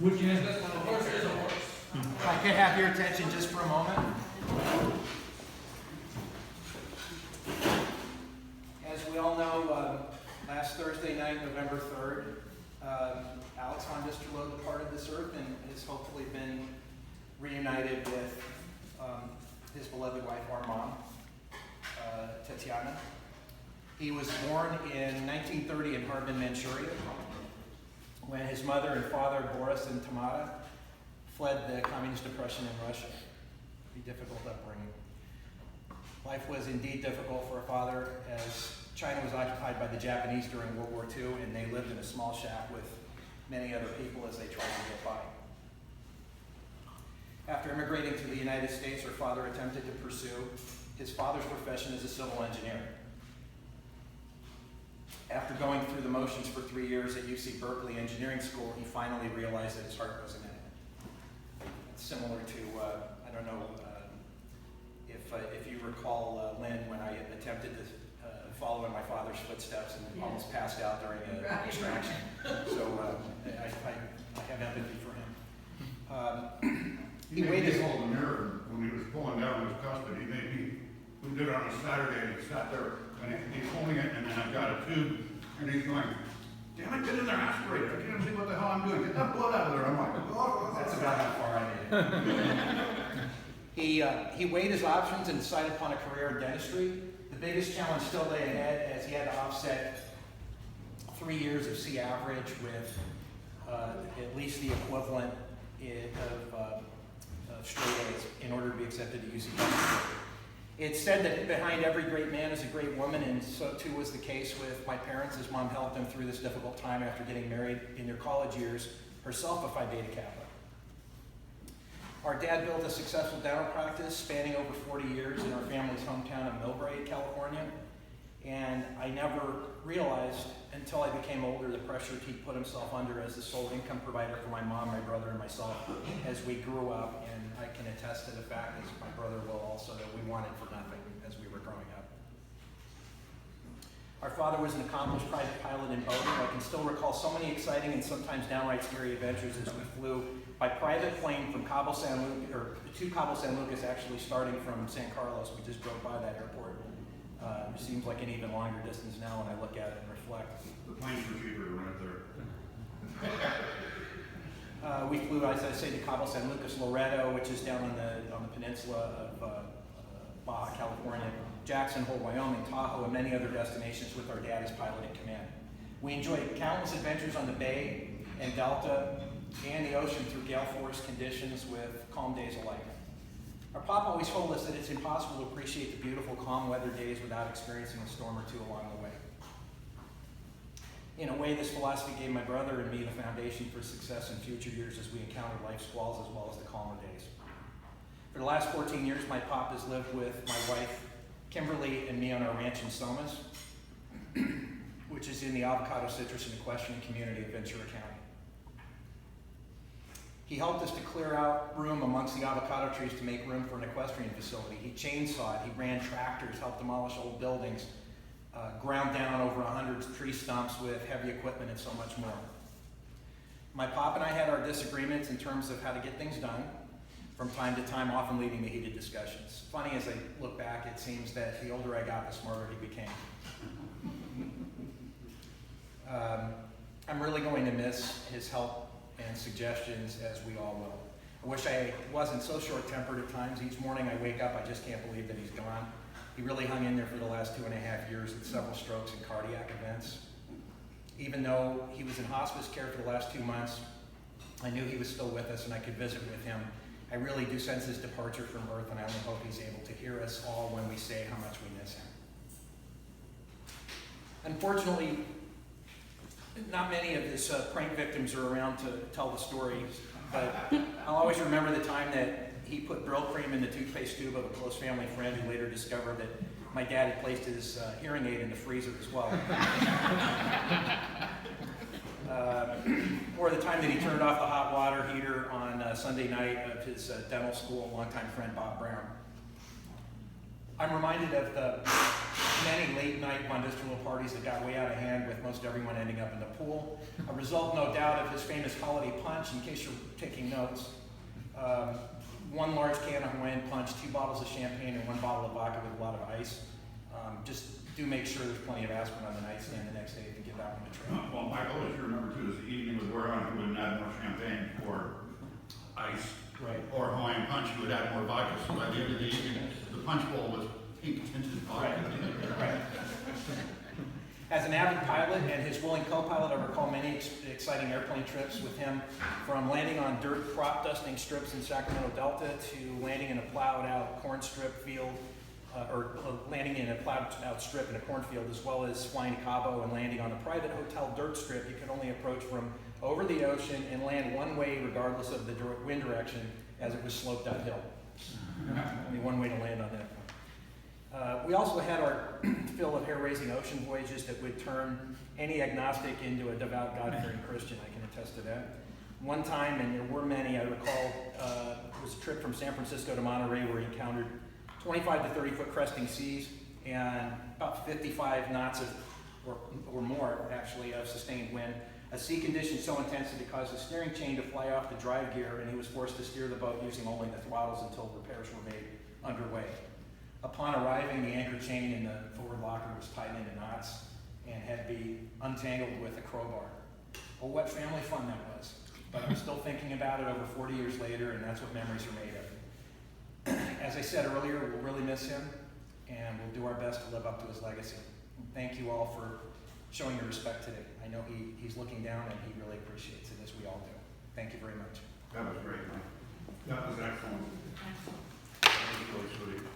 Which is? A horse is a horse. If I could have your attention just for a moment. As we all know, last Thursday night, November 3rd, Alex von Disteloo departed this earth and has hopefully been reunited with his beloved wife, our mom, Tatiana. He was born in 1930 in Harbin, Manchuria, when his mother and father, Boris and Tamara, fled the communist oppression in Russia. Pretty difficult upbringing. Life was indeed difficult for a father, as China was occupied by the Japanese during World War II, and they lived in a small shack with many other people as they tried to get by. After immigrating to the United States, her father attempted to pursue his father's profession as a civil engineer. After going through the motions for 3 years at UC Berkeley Engineering School, he finally realized that his heart wasn't in it. It's similar to, I don't know if you recall, Lynn, when I attempted to follow in my father's footsteps and almost passed out during an extraction. So I have empathy for him. He made me hold the mirror when he was pulling down his custody. We did it on a Saturday, and he sat there, and he's holding it, and then I've got a tube, and he's going, damn it, get in there, aspirate it. I can't see what the hell I'm doing. Get that blood out of there. I'm like, oh. That's about how far I made it. He weighed his options and decided upon a career in dentistry. The biggest challenge still lay ahead, as he had to offset 3 years of C average with at least the equivalent of straight A's in order to be accepted to UC Berkeley. It's said that behind every great man is a great woman, and so too was the case with my parents, as mom helped them through this difficult time after getting married in their college years, herself a Phi Beta Kappa. Our dad built a successful dental practice spanning over 40 years in our family's hometown of Millbrae, California, and I never realized until I became older the pressure he put himself under as the sole income provider for my mom, my brother, and myself as we grew up, and I can attest to the fact, as my brother will also, that we wanted for nothing as we were growing up. Our father was an accomplished private pilot in boating. I can still recall so many exciting and sometimes downright scary adventures as we flew by private plane from Cabo San Lucas, or to Cabo San Lucas, actually starting from San Carlos. We just drove by that airport. It seems like an even longer distance now when I look at it and reflect. The planes were cheaper right there. We flew, as I say, to Cabo San Lucas, Loreto, which is down on the peninsula of Baja California, Jackson Hole, Wyoming, Tahoe, and many other destinations with our dad as pilot in command. We enjoyed countless adventures on the bay and delta and the ocean through gale force conditions with calm days alike. Our pop always told us that it's impossible to appreciate the beautiful calm weather days without experiencing a storm or two along the way. In a way, this philosophy gave my brother and me the foundation for success in future years as we encounter life's squalls as well as the calmer days. For the last 14 years, my pop has lived with my wife, Kimberly, and me on our ranch in Somas, which is in the avocado, citrus, and equestrian community of Ventura County. He helped us to clear out room amongst the avocado trees to make room for an equestrian facility. He chainsawed, he ran tractors, helped demolish old buildings, ground down over 100 tree stumps with heavy equipment, and so much more. My pop and I had our disagreements in terms of how to get things done, from time to time, often leading to heated discussions. Funny, as I look back, it seems that the older I got, the smarter he became. I'm really going to miss his help and suggestions, as we all will. I wish I wasn't so short-tempered at times. Each morning I wake up, I just can't believe that he's gone. He really hung in there for the last 2.5 years with several strokes and cardiac events. Even though he was in hospice care for the last 2 months, I knew he was still with us and I could visit with him. I really do sense his departure from Earth, and I only hope he's able to hear us all when we say how much we miss him. Unfortunately, not many of his prank victims are around to tell the stories, but I'll always remember the time that he put Brill cream in the toothpaste tube of a close family friend who later discovered that my dad had placed his hearing aid in the freezer as well. Or the time that he turned off the hot water heater on Sunday night of his dental school longtime friend Bob Brown. I'm reminded of the many late-night bundestal parties that got way out of hand, with most everyone ending up in the pool. A result, no doubt, of his famous holiday punch, in case you're taking notes. 1 large can of Hawaiian punch, 2 bottles of champagne, and 1 bottle of vodka with a lot of ice. Just do make sure there's plenty of aspirin on the nightstand the next day if you get back on the train. Well, Michael, as you remember too, as the evening was wearing on, he wouldn't add more champagne or ice. Right. Or Hawaiian punch, he would add more vodka. So by the end of the evening, the punch bowl was pink tinted vodka. Right. As an avid pilot and his willing co-pilot, I recall many exciting airplane trips with him, from landing on dirt crop dusting strips in Sacramento Delta to landing in a plowed out corn strip field, landing in a plowed out strip in a cornfield, as well as flying to Cabo and landing on a private hotel dirt strip you could only approach from over the ocean and land one way regardless of the wind direction, as it was sloped uphill. Only one way to land on that one. We also had our fill of hair-raising ocean voyages that would turn any agnostic into a devout, God-fearing Christian. I can attest to that. One time, and there were many, I recall, was a trip from San Francisco to Monterey where he encountered 25 to 30 foot cresting seas and about 55 knots or more actually of sustained wind. A sea condition so intense that it caused the steering chain to fly off the drive gear, and he was forced to steer the boat using only the throttles until repairs were made underway. Upon arriving, the anchor chain in the forward locker was tied into knots and had to be untangled with a crowbar. Well, what family fun that was. But I'm still thinking about it over 40 years later, and that's what memories are made of. As I said earlier, we'll really miss him, and we'll do our best to live up to his legacy. Thank you all for showing your respect today. I know he's looking down, and he really appreciates it, as we all do. Thank you very much. That was great, Mike. That was excellent. That was really sweet.